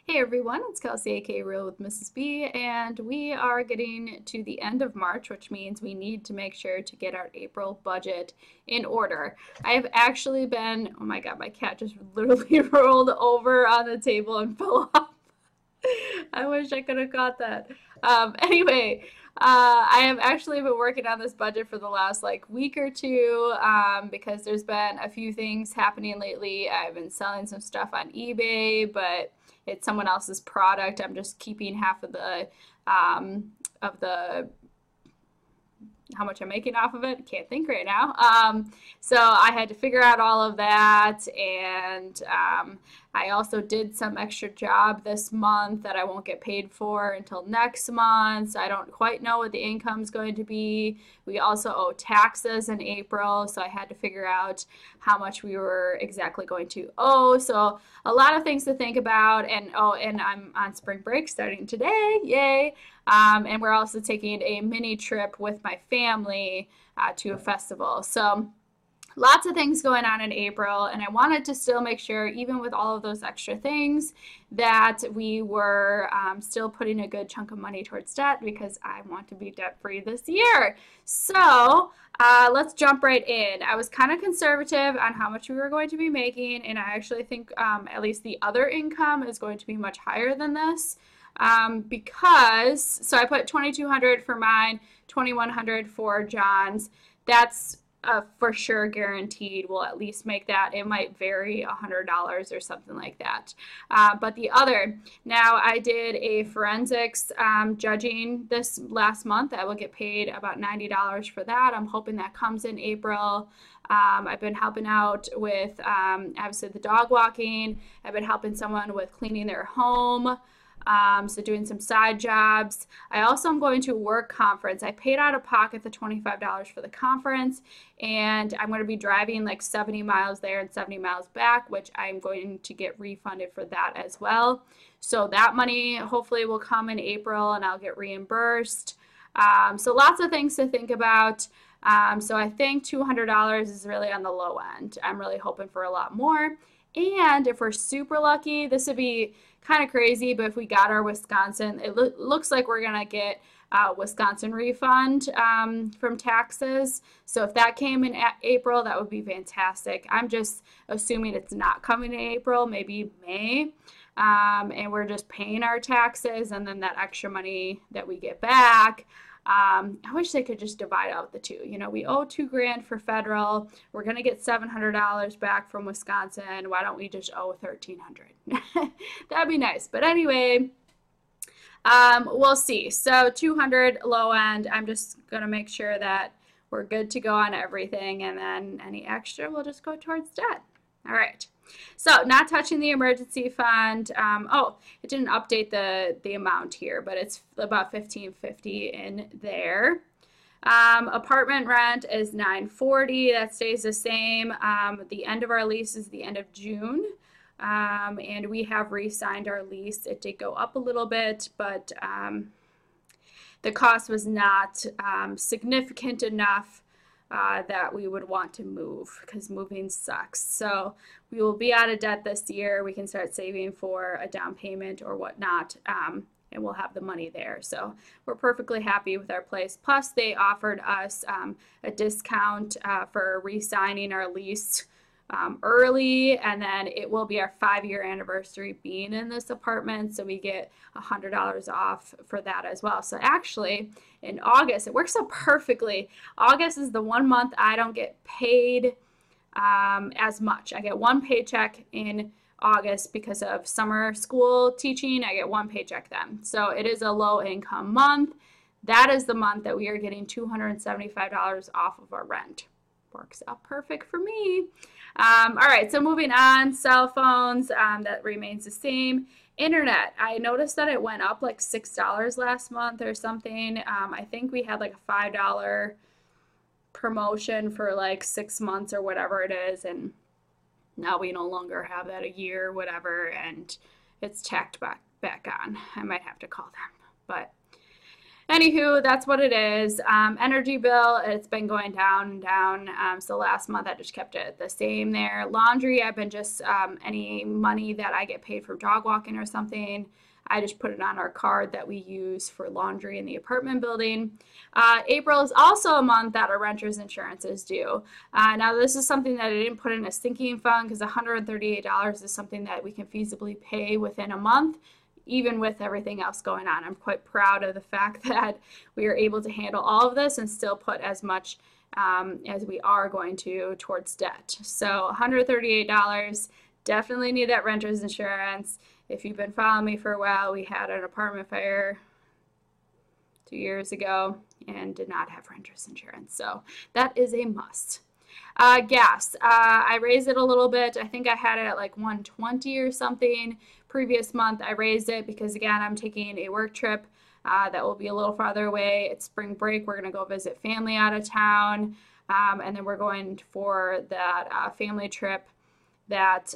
Hey everyone, it's Kelsey, aka Real with Mrs. B, and we are getting to the end of March, which means we need to make sure to get our April budget in order. I have actually been, oh my God, my cat just literally rolled over on the table and fell off. I wish I could have caught that. Anyway, I have actually been working on this budget for the last like week or two because there's been a few things happening lately. I've been selling some stuff on eBay, but it's someone else's product. I'm just keeping half of the how much I'm making off of it. Can't think right now. So I had to figure out all of that, and I also did some extra job this month that I won't get paid for until next month. So I don't quite know what the income is going to be. We also owe taxes in April, so I had to figure out how much we were exactly going to owe. So a lot of things to think about, and and I'm on spring break starting today. Yay! And we're also taking a mini trip with my family to a festival. So lots of things going on in April, and I wanted to still make sure, even with all of those extra things, that we were still putting a good chunk of money towards debt because I want to be debt free this year. So let's jump right in. I was kind of conservative on how much we were going to be making, and I actually think at least the other income is going to be much higher than this. So I put 2,200 for mine, 2,100 for John's. That's for sure guaranteed. We'll at least make that. It might vary $100 or something like that. But the other, now I did a forensics judging this last month. I will get paid about $90 for that. I'm hoping that comes in April. I've been helping out with obviously the dog walking. I've been helping someone with cleaning their home. So doing some side jobs. I also am going to a work conference. I paid out of pocket the $25 for the conference, and I'm going to be driving like 70 miles there and 70 miles back, which I'm going to get refunded for that as well. So that money hopefully will come in April and I'll get reimbursed. So lots of things to think about. So I think $200 is really on the low end. I'm really hoping for a lot more. And if we're super lucky, this would be kind of crazy, but if we got our Wisconsin, it looks like we're going to get a Wisconsin refund from taxes. So if that came in April, that would be fantastic. I'm just assuming it's not coming in April, maybe May. And we're just paying our taxes, and then that extra money that we get back. I wish they could just divide out the two. You know, we owe $2,000 for federal. We're going to get $700 back from Wisconsin. Why don't we just owe $1,300? That'd be nice. But anyway, we'll see. So 200 low end. I'm just going to make sure that we're good to go on everything. And then any extra will just go towards debt. All right. So not touching the emergency fund. It didn't update the amount here, but it's about $1,550 in there. Apartment rent is $940. That stays the same. The end of our lease is the end of June. And we have re-signed our lease. It did go up a little bit, but the cost was not significant enough that we would want to move, because moving sucks. So we will be out of debt this year. We can start saving for a down payment or whatnot, and we'll have the money there. So we're perfectly happy with our place. Plus, they offered us a discount for re-signing our lease early, and then it will be our 5-year anniversary being in this apartment, so we get $100 off for that as well. So actually in August, it works out perfectly. August is the one month I don't get paid as much. I get one paycheck in August because of summer school teaching. I get one paycheck then. So it is a low income month. That is the month that we are getting $275 off of our rent. Works out perfect for me. All right, so moving on, cell phones, that remains the same. Internet, I noticed that it went up like $6 last month or something. I think we had like a $5 promotion for like 6 months or whatever it is, and now we no longer have that a year or whatever, and it's tacked back on. I might have to call them, but Anywho, that's what it is. Energy bill, it's been going down and down. So last month I just kept it the same there. Laundry, I've been just any money that I get paid for dog walking or something, I just put it on our card that we use for laundry in the apartment building. April is also a month that our renter's insurance is due. Now this is something that I didn't put in a sinking fund because $138 is something that we can feasibly pay within a month, even with everything else going on. I'm quite proud of the fact that we are able to handle all of this and still put as much as we are going to towards debt. So $138, definitely need that renter's insurance. If you've been following me for a while, we had an apartment fire 2 years ago and did not have renter's insurance. So that is a must. Gas, I raised it a little bit. I think I had it at like 120 or something. Previous month I raised it because, again, I'm taking a work trip that will be a little farther away. It's spring break. We're going to go visit family out of town, and then we're going for that family trip that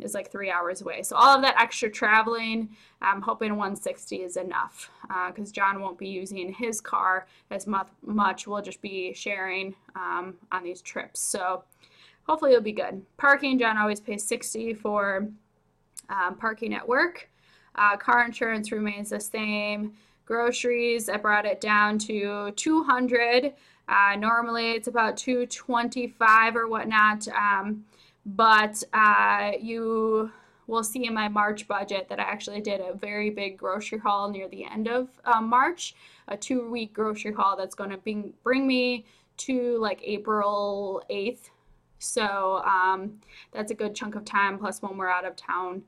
is like 3 hours away. So all of that extra traveling, I'm hoping 160 is enough because John won't be using his car as much. We'll just be sharing on these trips. So hopefully it'll be good. Parking, John always pays 60 for parking at work. Car insurance remains the same. Groceries, I brought it down to 200. Normally it's about 225 or whatnot. But you will see in my March budget that I actually did a very big grocery haul near the end of March, a 2-week grocery haul that's going to bring me to like April 8th. So that's a good chunk of time. Plus, when we're out of town,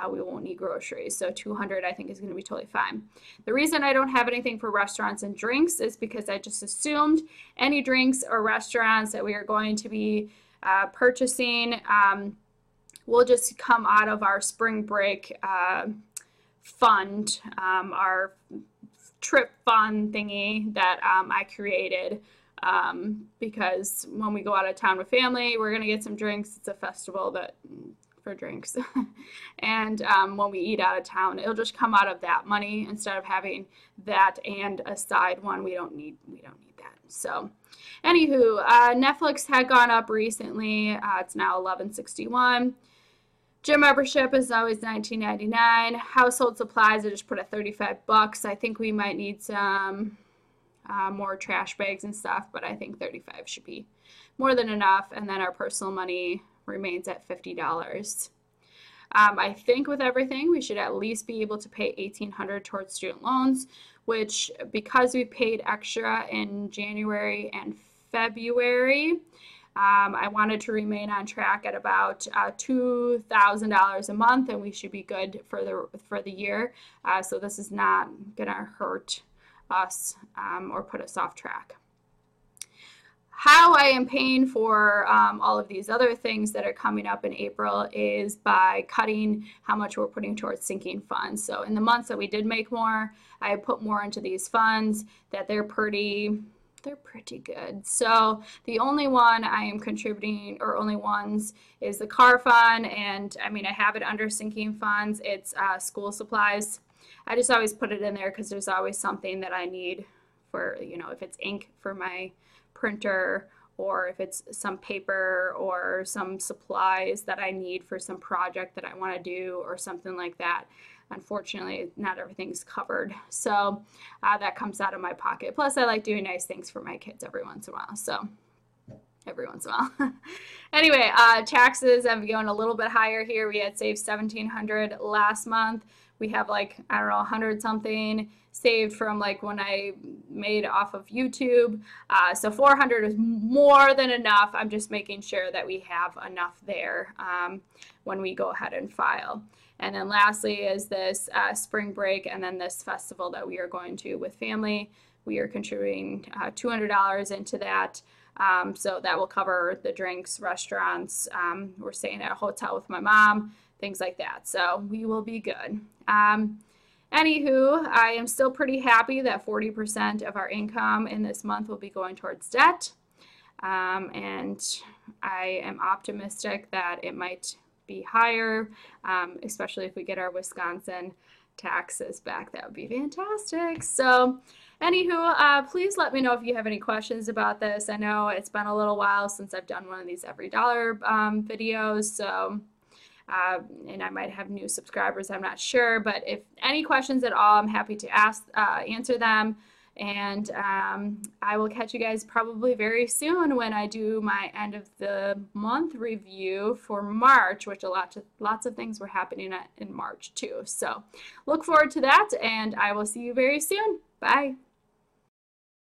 we won't need groceries. So 200, I think, is going to be totally fine. The reason I don't have anything for restaurants and drinks is because I just assumed any drinks or restaurants that we are going to be purchasing will just come out of our spring break fund, our trip fund thingy that I created because when we go out of town with family, we're going to get some drinks. It's a festival for drinks. And when we eat out of town, it'll just come out of that money instead of having that and a side one. We don't need that. So anywho, Netflix had gone up recently. It's now $11.61. Gym membership is always $19.99. Household supplies, I just put at $35. I think we might need some more trash bags and stuff, but I think $35 should be more than enough. And then our personal money remains at $50. I think with everything, we should at least be able to pay $1,800 towards student loans, which, because we paid extra in January and February, I wanted to remain on track at about $2,000 a month, and we should be good for the year. So this is not gonna hurt us or put us off track. How I am paying for all of these other things that are coming up in April is by cutting how much we're putting towards sinking funds. So in the months that we did make more, I put more into these funds that they're pretty good. So the only one I am contributing, or only ones, is the car fund, and I mean, I have it under sinking funds. It's school supplies. I just always put it in there because there's always something that I need for, if it's ink for my printer, or if it's some paper or some supplies that I need for some project that I want to do or something like that. Unfortunately, not everything's covered, so that comes out of my pocket. Plus, I like doing nice things for my kids every once in a while, so every once in a while. Anyway, taxes, I'm going a little bit higher here. We had saved $1,700 last month. We have like, I don't know, 100 something saved from like when I made off of YouTube. So 400 is more than enough. I'm just making sure that we have enough there when we go ahead and file. And then lastly is this spring break and then this festival that we are going to with family. We are contributing $200 into that. So that will cover the drinks, restaurants. We're staying at a hotel with my mom, things like that. So we will be good. Anywho, I am still pretty happy that 40% of our income in this month will be going towards debt. And I am optimistic that it might be higher, especially if we get our Wisconsin taxes back. That would be fantastic. So anywho, please let me know if you have any questions about this. I know it's been a little while since I've done one of these EveryDollar videos, so and I might have new subscribers, I'm not sure, but if any questions at all, I'm happy to answer them. And I will catch you guys probably very soon when I do my end of the month review for March, which lots of things were happening in March too. So look forward to that, and I will see you very soon. Bye.